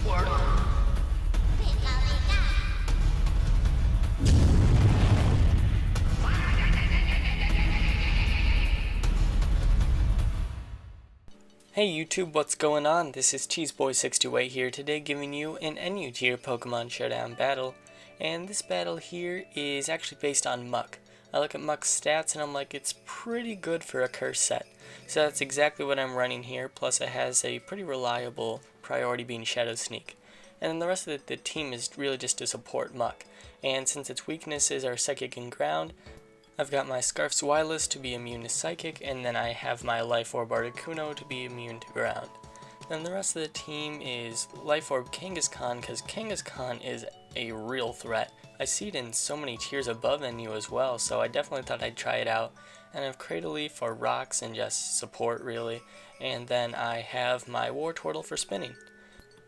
Hey YouTube, what's going on? This is Cheeseboy628 here today, giving you an NU tier Pokemon Showdown battle. And this battle here is actually based on Muck. I look at Muck's stats and I'm like, it's pretty good for a curse set. So that's exactly what I'm running here, plus it has a pretty reliable priority being Shadow Sneak. And then the rest of the team is really just to support Muck. And since its weaknesses are Psychic and Ground, I've got my Scarf's Wireless to be immune to Psychic, and then I have my Life Orb Articuno to be immune to Ground. Then the rest of the team is Life Orb Kangaskhan, because Kangaskhan is a real threat. I see it in so many tiers above NU as well, so I definitely thought I'd try it out. And I have Cradle Leaf for rocks and just support really, and then I have my War Turtle for spinning.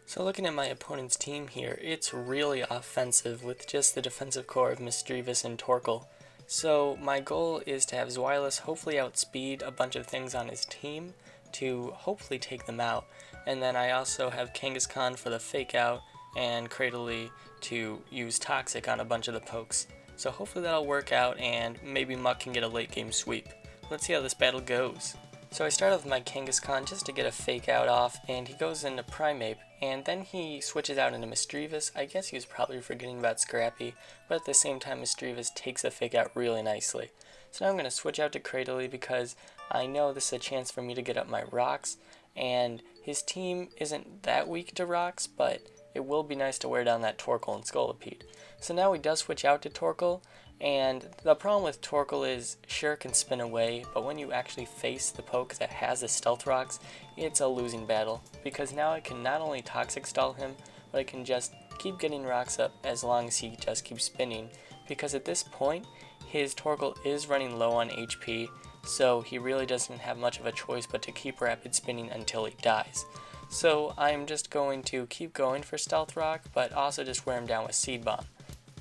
So looking at my opponent's team here, it's really offensive with just the defensive core of Misdreavus and Torkoal. So my goal is to have Zweilous hopefully outspeed a bunch of things on his team to hopefully take them out. And then I also have Kangaskhan for the fake out and Cradley to use Toxic on a bunch of the pokes. So hopefully that'll work out and maybe Muck can get a late game sweep. Let's see how this battle goes. So I start off with my Kangaskhan just to get a fake out off, and he goes into Primeape, and then he switches out into Misdreavus. I guess he was probably forgetting about Scrappy, but at the same time Misdreavus takes the fake out really nicely. So now I'm going to switch out to Cradley because I know this is a chance for me to get up my rocks, and his team isn't that weak to rocks, but it will be nice to wear down that Torkoal and Scolipede. So now he does switch out to Torkoal, and the problem with Torkoal is, sure it can spin away, but when you actually face the poke that has the Stealth Rocks, it's a losing battle, because now I can not only Toxic Stall him, but I can just keep getting rocks up as long as he just keeps spinning, because at this point, his Torkoal is running low on HP, so he really doesn't have much of a choice but to keep rapid spinning until he dies. So I'm just going to keep going for Stealth Rock, but also just wear him down with Seed Bomb.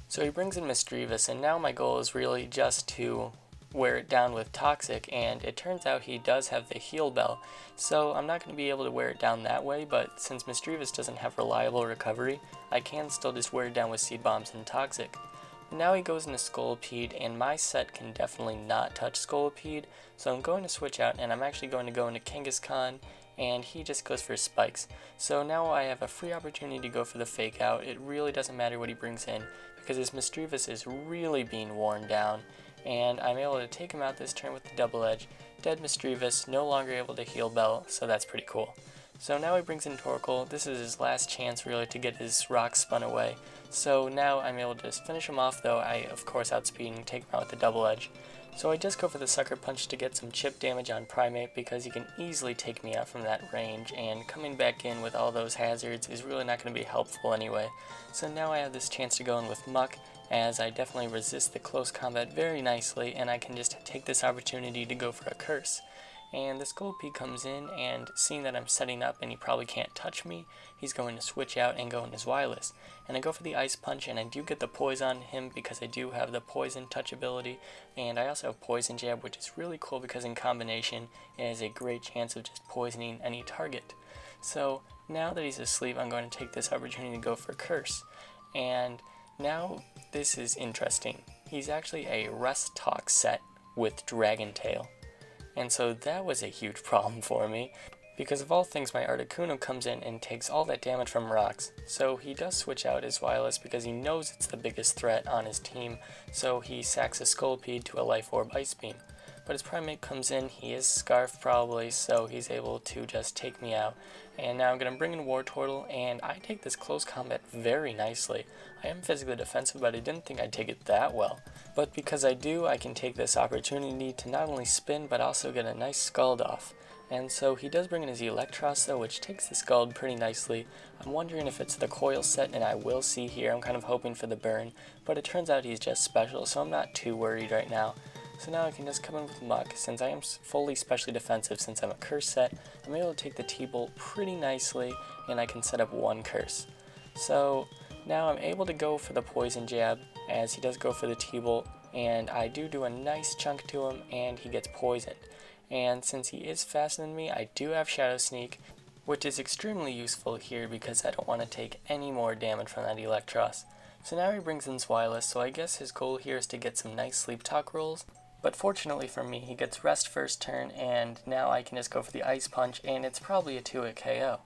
So he brings in Misdreavus, and now my goal is really just to wear it down with Toxic, and it turns out he does have the Heal Bell, so I'm not going to be able to wear it down that way, but since Misdreavus doesn't have reliable recovery, I can still just wear it down with Seed Bombs and Toxic. Now he goes into Scolipede, and my set can definitely not touch Scolipede, so I'm going to switch out, and I'm actually going to go into Kangaskhan, and he just goes for spikes. So now I have a free opportunity to go for the fake out. It really doesn't matter what he brings in, because his Misdreavus is really being worn down, and I'm able to take him out this turn with the double edge. Dead Misdreavus, no longer able to heal Bell, so that's pretty cool. So now he brings in Torkoal. This is his last chance really to get his rocks spun away. So now I'm able to just finish him off, though I of course outspeed and take him out with the double edge. So I just go for the Sucker Punch to get some chip damage on Primeape because he can easily take me out from that range, and coming back in with all those hazards is really not going to be helpful anyway. So now I have this chance to go in with Muck, as I definitely resist the close combat very nicely, and I can just take this opportunity to go for a curse. And the Scolipede comes in, and seeing that I'm setting up and he probably can't touch me, he's going to switch out and go in his Wireless. And I go for the Ice Punch, and I do get the Poise on him because I do have the Poison Touch ability, and I also have Poison Jab, which is really cool because in combination it has a great chance of just poisoning any target. So now that he's asleep, I'm going to take this opportunity to go for Curse. And now this is interesting. He's actually a Rest Talk set with Dragon Tail. And so that was a huge problem for me, because of all things my Articuno comes in and takes all that damage from rocks. So he does switch out his Wireless because he knows it's the biggest threat on his team, so he sacks a Scolipede to a Life Orb Ice Beam. But his Primeape comes in, he is Scarf probably, so he's able to just take me out. And now I'm going to bring in War Turtle, and I take this close combat very nicely. I am physically defensive, but I didn't think I'd take it that well. But because I do, I can take this opportunity to not only spin, but also get a nice Scald off. And so he does bring in his Electros though, which takes the Scald pretty nicely. I'm wondering if it's the Coil set, and I will see here. I'm kind of hoping for the burn, but it turns out he's just special, so I'm not too worried right now. So now I can just come in with Muck. Since I am fully specially defensive, since I'm a curse set, I'm able to take the T-Bolt pretty nicely, and I can set up one curse. So now I'm able to go for the Poison Jab, as he does go for the T-Bolt, and I do a nice chunk to him, and he gets poisoned. And since he is faster than me, I do have Shadow Sneak, which is extremely useful here because I don't want to take any more damage from that Electros. So now he brings in Wireless, so I guess his goal here is to get some nice Sleep Talk rolls. But fortunately for me, he gets Rest first turn, and now I can just go for the Ice Punch, and it's probably a 2-hit KO.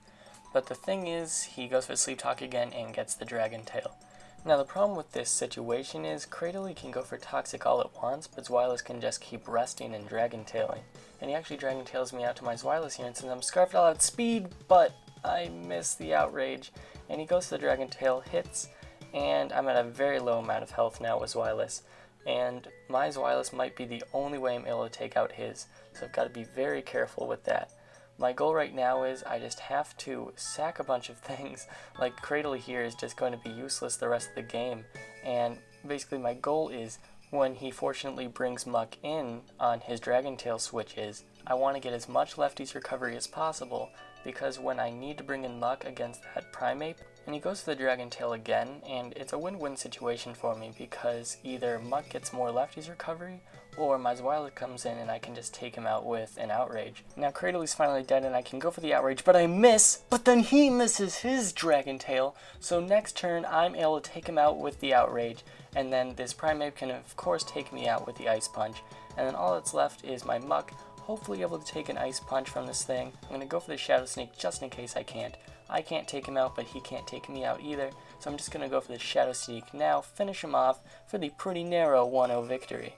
But the thing is, he goes for Sleep Talk again and gets the Dragon Tail. Now the problem with this situation is Cradily can go for Toxic all at once, but Zweilous can just keep resting and Dragon Tailing. And he actually Dragon Tails me out to my Zweilous here, and since I'm Scarfed, I'll outspeed, but I miss the Outrage. And he goes to the Dragon Tail, hits, and I'm at a very low amount of health now with Zweilous. And my Zweilous might be the only way I'm able to take out his, so I've got to be very careful with that. My goal right now is I just have to sack a bunch of things, like Cradily here is just going to be useless the rest of the game, and basically my goal is when he fortunately brings Muck in on his Dragon Tail switches, I want to get as much lefties recovery as possible, because when I need to bring in Muck against that Primeape, and he goes for the Dragon Tail again, and it's a win-win situation for me because either Muck gets more lefties recovery, or my Zweilous comes in and I can just take him out with an Outrage. Now Crady's finally dead and I can go for the Outrage, but I miss, but then he misses his Dragon Tail, so next turn I'm able to take him out with the Outrage, and then this Primeape can of course take me out with the Ice Punch, and then all that's left is my Muck, hopefully able to take an Ice Punch from this thing. I'm going to go for the Shadow Sneak just in case I can't. I can't take him out, but he can't take me out either, so I'm just going to go for the Shadow Sneak now, finish him off for the pretty narrow 1-0 victory.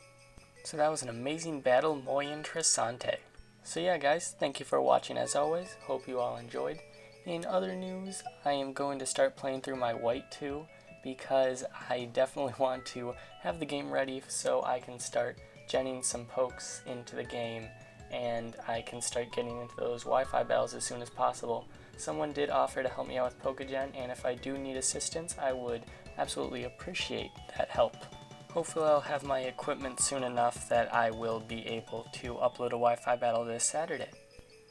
So that was an amazing battle, muy interesante. So yeah guys, thank you for watching as always, hope you all enjoyed. In other news, I am going to start playing through my White 2, because I definitely want to have the game ready so I can start genning some pokes into the game, and I can start getting into those Wi-Fi battles as soon as possible. Someone did offer to help me out with PokeGen, and if I do need assistance, I would absolutely appreciate that help. Hopefully I'll have my equipment soon enough that I will be able to upload a Wi-Fi battle this Saturday.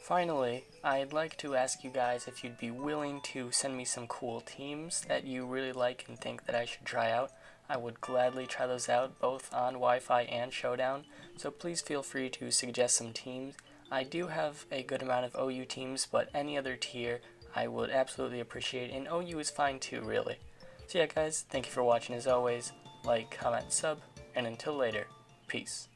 Finally, I'd like to ask you guys if you'd be willing to send me some cool teams that you really like and think that I should try out. I would gladly try those out both on Wi-Fi and Showdown, so please feel free to suggest some teams. I do have a good amount of OU teams, but any other tier I would absolutely appreciate, and OU is fine too, really. So yeah guys, thank you for watching as always. Like, comment, sub, and until later, peace.